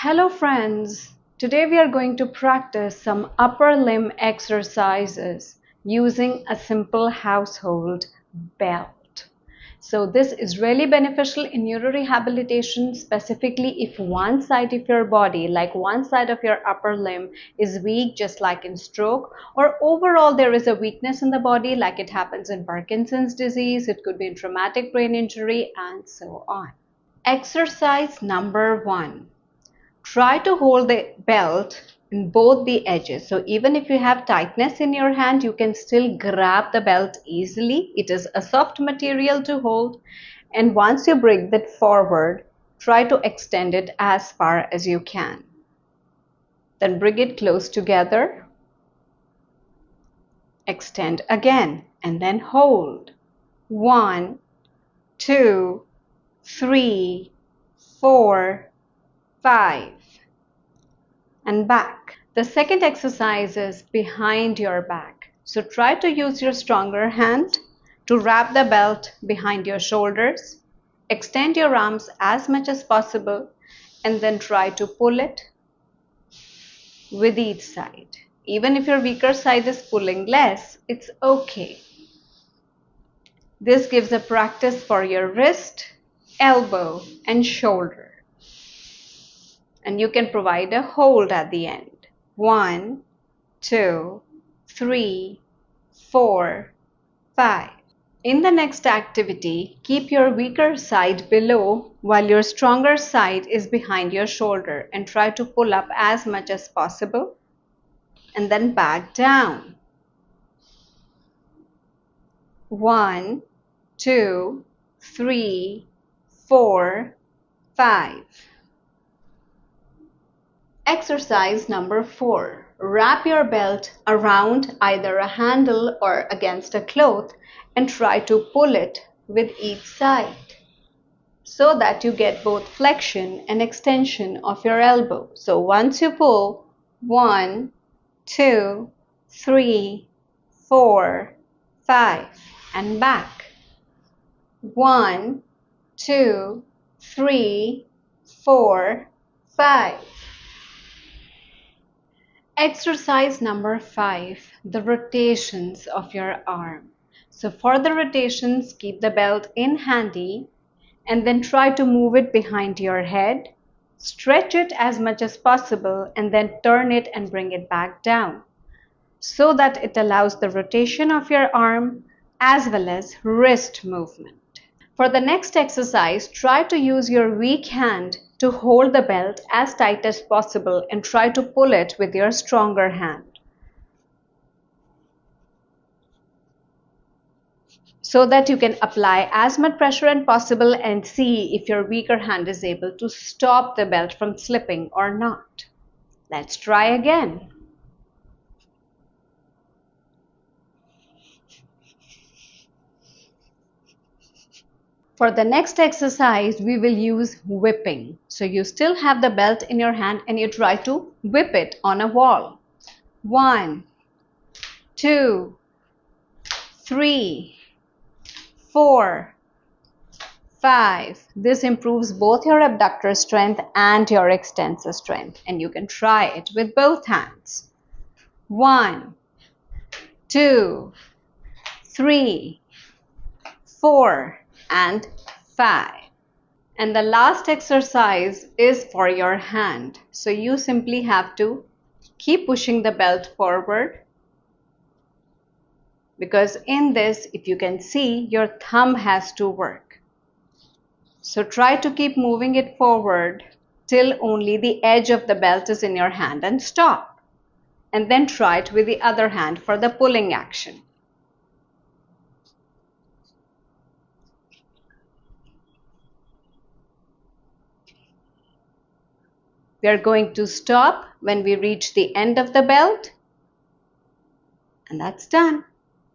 Hello friends, today we are going to practice some upper limb exercises using a simple household belt. So this is really beneficial in neurorehabilitation, specifically if one side of your body, like one side of your upper limb is weak, just like in stroke, or overall there is a weakness in the body like it happens in Parkinson's disease, it could be in traumatic brain injury and so on. Exercise number 1. Try to hold the belt in both the edges. So even if you have tightness in your hand, you can still grab the belt easily. It is a soft material to hold. And once you bring that forward, try to extend it as far as you can. Then bring it close together. Extend again and then hold. 1, 2, 3, 4, 5. And back. The second exercise is behind your back. So try to use your stronger hand to wrap the belt behind your shoulders. Extend your arms as much as possible and then try to pull it with each side. Even if your weaker side is pulling less, it's okay. This gives a practice for your wrist, elbow, and shoulder. And you can provide a hold at the end. 1, 2, 3, 4, 5. In the next activity, keep your weaker side below while your stronger side is behind your shoulder and try to pull up as much as possible and then back down. 1, 2, 3, 4, 5. Exercise number 4. Wrap your belt around either a handle or against a cloth and try to pull it with each side so that you get both flexion and extension of your elbow. So once you pull, 1, 2, 3, 4, 5 and back. 1, 2, 3, 4, 5. Exercise number 5, the rotations of your arm. So for the rotations, keep the belt in handy and then try to move it behind your head. Stretch it as much as possible and then turn it and bring it back down so that it allows the rotation of your arm as well as wrist movement. For the next exercise, try to use your weak hand to hold the belt as tight as possible and try to pull it with your stronger hand so that you can apply as much pressure as possible and see if your weaker hand is able to stop the belt from slipping or not. Let's try again. For the next exercise, we will use whipping. So you still have the belt in your hand and you try to whip it on a wall. 1, 2, 3, 4, 5. This improves both your abductor strength and your extensor strength. And you can try it with both hands. 1, 2, 3, 4, and 5. And the last exercise is for your hand. So you simply have to keep pushing the belt forward because in this, if you can see, your thumb has to work. So try to keep moving it forward till only the edge of the belt is in your hand and stop. And then try it with the other hand for the pulling action. We are going to stop when we reach the end of the belt and that's done.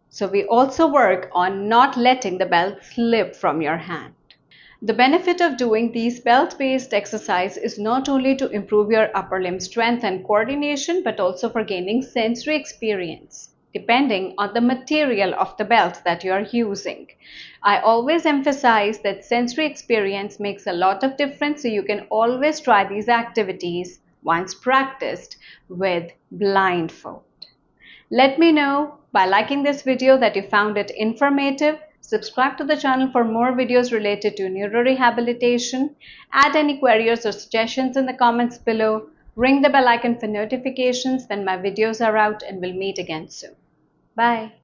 So we also work on not letting the belt slip from your hand. The benefit of doing these belt-based exercises is not only to improve your upper limb strength and coordination but also for gaining sensory experience. depending on the material of the belt that you are using. I always emphasize that sensory experience makes a lot of difference, so you can always try these activities once practiced with blindfold. Let me know by liking this video that you found it informative. Subscribe to the channel for more videos related to neurorehabilitation. Add any queries or suggestions in the comments below. Ring the bell icon for notifications when my videos are out, and we'll meet again soon. Bye.